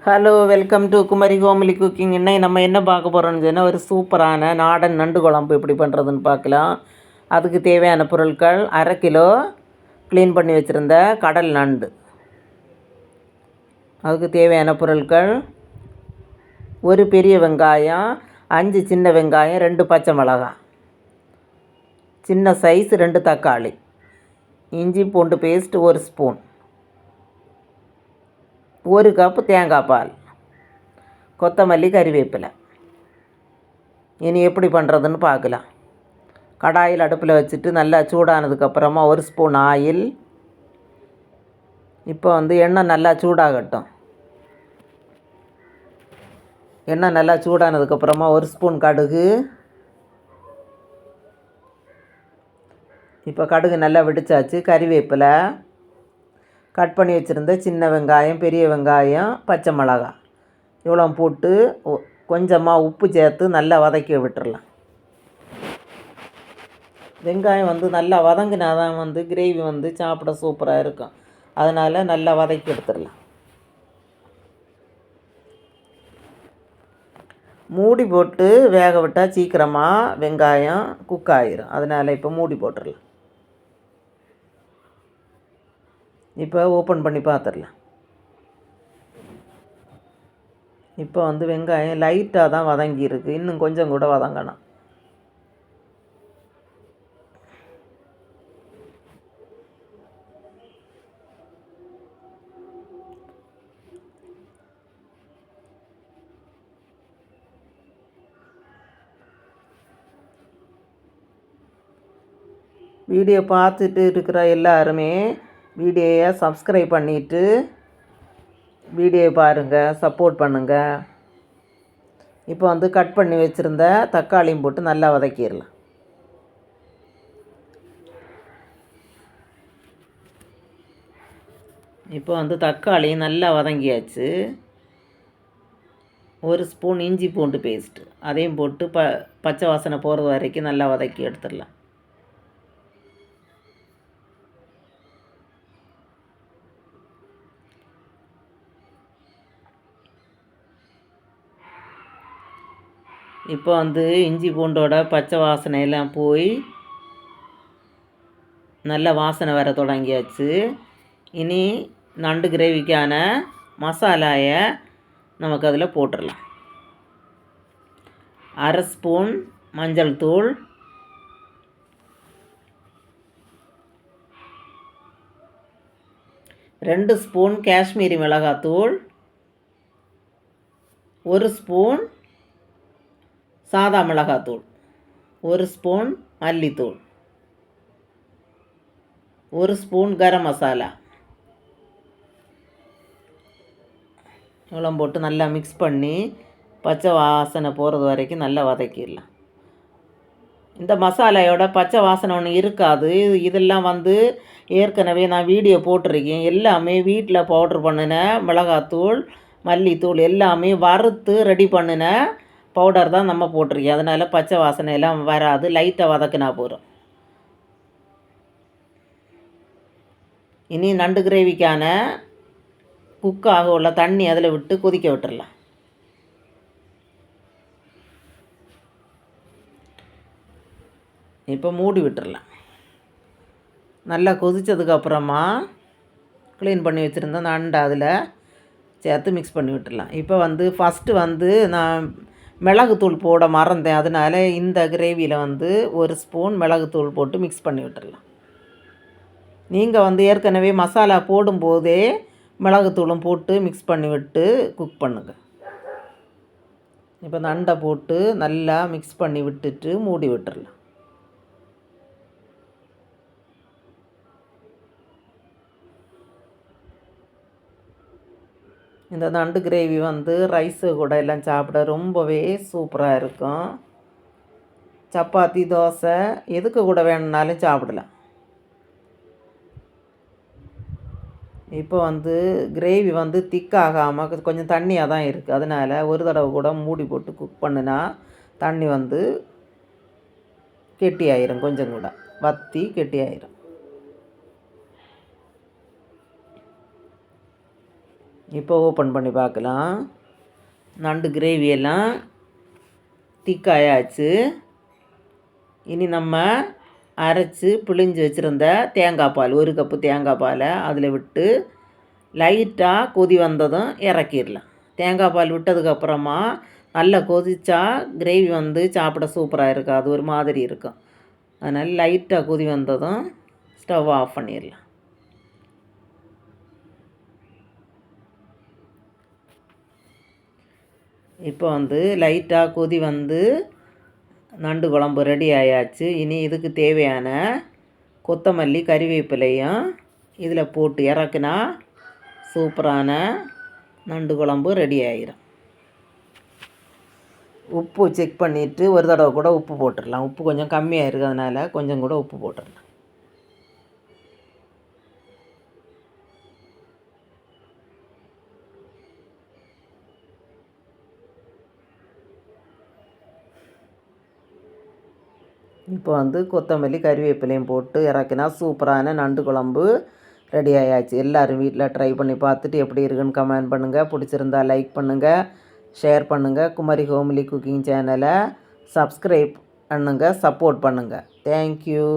Hello, welcome to Kumari homely cooking. இன்னைக்கு நம்ம என்ன பார்க்க போகிறோம்னு சொன்னால், ஒரு சூப்பரான நாடன் நண்டு குழம்பு எப்படி பண்ணுறதுன்னு பார்க்கலாம். அதுக்கு தேவையான பொருட்கள்: அரை கிலோ க்ளீன் பண்ணி வச்சுருந்த கடல் நண்டு. அதுக்கு தேவையான பொருட்கள்: ஒரு பெரிய வெங்காயம், 5 சின்ன வெங்காயம், 2 பச்சை மிளகாய், சின்ன சைஸ் 2 தக்காளி, இஞ்சி பூண்டு பேஸ்ட் 1 ஸ்பூன், 1 கப்பு தேங்காய் பால், கொத்தமல்லி, கறிவேப்பிலை. இனி எப்படி பண்ணுறதுன்னு பார்க்கலாம். கடாயில் அடுப்பில் வச்சுட்டு நல்லா சூடானதுக்கப்புறமா 1 ஸ்பூன் ஆயில். இப்போ எண்ணெய் நல்லா சூடாகட்டும். எண்ணெய் நல்லா சூடானதுக்கப்புறமா 1 ஸ்பூன் கடுகு. இப்போ கடுகு நல்லா வெடிச்சாச்சு. கறிவேப்பிலை, கட் பண்ணி வச்சுருந்த சின்ன வெங்காயம், பெரிய வெங்காயம், பச்சை மிளகாய் இவ்வளோ போட்டு கொஞ்சமாக உப்பு சேர்த்து நல்லா வதக்கி விட்டுறலாம். வெங்காயம் நல்லா வதங்கினா தான் கிரேவி சாப்பிட சூப்பராக இருக்கும். அதனால் நல்லா வதக்கி எடுத்துடலாம். மூடி போட்டு வேக விட்டால் சீக்கிரமாக வெங்காயம் குக் ஆகிரும். அதனால் இப்போ மூடி போட்டுடலாம். இப்போ ஓப்பன் பண்ணி பார்த்துடலாம். இப்போ வெங்காயம் லைட்டாக தான் வதங்கியிருக்கு. இன்னும் கொஞ்சம் கூட வதங்கணும். வீடியோ பார்த்துட்டு இருக்கிற எல்லாருமே வீடியோவை சப்ஸ்கிரைப் பண்ணிவிட்டு வீடியோ பாருங்கள், சப்போர்ட் பண்ணுங்கள். இப்போ கட் பண்ணி வச்சுருந்த தக்காளியும் போட்டு நல்லா வதக்கிடலாம். இப்போ தக்காளியும் நல்லா வதங்கியாச்சு. 1 ஸ்பூன் இஞ்சி பூண்டு பேஸ்ட்டு அதையும் போட்டு பச்சை வாசனை போகிறது வரைக்கும் நல்லா வதக்கி எடுத்துடலாம். இப்போ இஞ்சி பூண்டோட பச்சை வாசனையெல்லாம் போய் நல்ல வாசனை வர தொடங்கியாச்சு. இனி நண்டு கிரேவிக்கான மசாலாயை நமக்கு அதில் போட்டுடலாம். அரை ஸ்பூன் மஞ்சள் தூள், 2 ஸ்பூன் காஷ்மீரி மிளகாத்தூள், 1 ஸ்பூன் சாதா மிளகாத்தூள், 1 ஸ்பூன் மல்லித்தூள், 1 ஸ்பூன் கரம் மசாலா இவ்வளோ போட்டு நல்லா மிக்ஸ் பண்ணி பச்சை வாசனை போகிறது வரைக்கும் நல்லா வதக்கிடலாம். இந்த மசாலையோட பச்சை வாசனை ஒன்று இருக்காது. இதெல்லாம் ஏற்கனவே நான் வீடியோ போட்டிருக்கேன். எல்லாமே வீட்டில் பவுட்ரு பண்ணின மிளகாத்தூள், மல்லித்தூள் எல்லாமே வறுத்து ரெடி பண்ணின பவுடர் தான் நம்ம போட்டிருக்கேன். அதனால் பச்சை வாசனை எல்லாம் வராது. லைட்டாக வதக்கினா போதும். இனி நண்டு கிரேவிக்கான குக்காக உள்ள தண்ணி அதில் விட்டு கொதிக்க விட்டுடலாம். இப்போ மூடி விட்டுடலாம். நல்லா கொதித்ததுக்கப்புறமா க்ளீன் பண்ணி வச்சுருந்த நண்டு அதில் சேர்த்து மிக்ஸ் பண்ணி விட்டுடலாம். இப்போ ஃபஸ்ட்டு நான் மிளகுத்தூள் போட மறந்தேன். அதனால் இந்த கிரேவியில் 1 ஸ்பூன் மிளகுத்தூள் போட்டு மிக்ஸ் பண்ணி விட்டுடலாம். நீங்கள் ஏற்கனவே மசாலா போடும்போதே மிளகுத்தூளும் போட்டு மிக்ஸ் பண்ணி விட்டு குக் பண்ணுங்கள். இப்போ நண்டை போட்டு நல்லா மிக்ஸ் பண்ணி விட்டுட்டு மூடி விட்டுடலாம். இந்த நண்டு கிரேவி ரைஸு கூட எல்லாம் சாப்பிட ரொம்பவே சூப்பராக இருக்கும். சப்பாத்தி, தோசை எதுக்கு கூட வேணும்னாலும் சாப்பிடலாம். இப்போ கிரேவி திக்காகாமல் கொஞ்சம் தண்ணியாக தான் இருக்குது. அதனால் ஒரு தடவை கூட மூடி போட்டு குக் பண்ணுனா தண்ணி கெட்டியாயிரும். கொஞ்சம் கூட வற்றி கெட்டியாயிரும். இப்போ ஓப்பன் பண்ணி பார்க்கலாம். நண்டு கிரேவியெல்லாம் திக்காயாச்சு. இனி நம்ம அரைச்சி பிழிஞ்சு வச்சுருந்த தேங்காய் பால், 1 கப்பு தேங்காய் பாலை அதில் விட்டு லைட்டாக கொதி வந்ததும் இறக்கிடலாம். தேங்காய் பால் விட்டதுக்கப்புறமா நல்லா கொதிச்சா கிரேவி சாப்பிட சூப்பராக இருக்கும், அது ஒரு மாதிரி இருக்கும். அதனால் லைட்டாக கொதி வந்ததும் ஸ்டவ் ஆஃப் பண்ணிடலாம். இப்போ லைட்டாக கொதி நண்டு குழம்பு ரெடி ஆயாச்சு. இனி இதுக்கு தேவையான கொத்தமல்லி கறிவேப்பிலையும் இதில் போட்டு இறக்குனா சூப்பரான நண்டு குழம்பு ரெடி ஆகிரும். உப்பு செக் பண்ணிவிட்டு ஒரு தடவை கூட உப்பு போட்டுடலாம். உப்பு கொஞ்சம் கம்மியாக இருக்கிறதுனால கொஞ்சம் கூட உப்பு போட்டுடலாம். இப்போ கொத்தமல்லி கறிவேப்பிலையும் போட்டு இறக்கினா சூப்பரான நண்டு குழம்பு ரெடி ஆயாச்சு. எல்லோரும் வீட்டில் ட்ரை பண்ணி பார்த்துட்டு எப்படி இருக்குன்னு கமெண்ட் பண்ணுங்கள். பிடிச்சிருந்தா லைக் பண்ணுங்கள், ஷேர் பண்ணுங்கள். குமரி ஹோம்லி குக்கிங் சேனலை சப்ஸ்கிரைப் பண்ணுங்கள், சப்போர்ட் பண்ணுங்கள். தேங்க்யூ.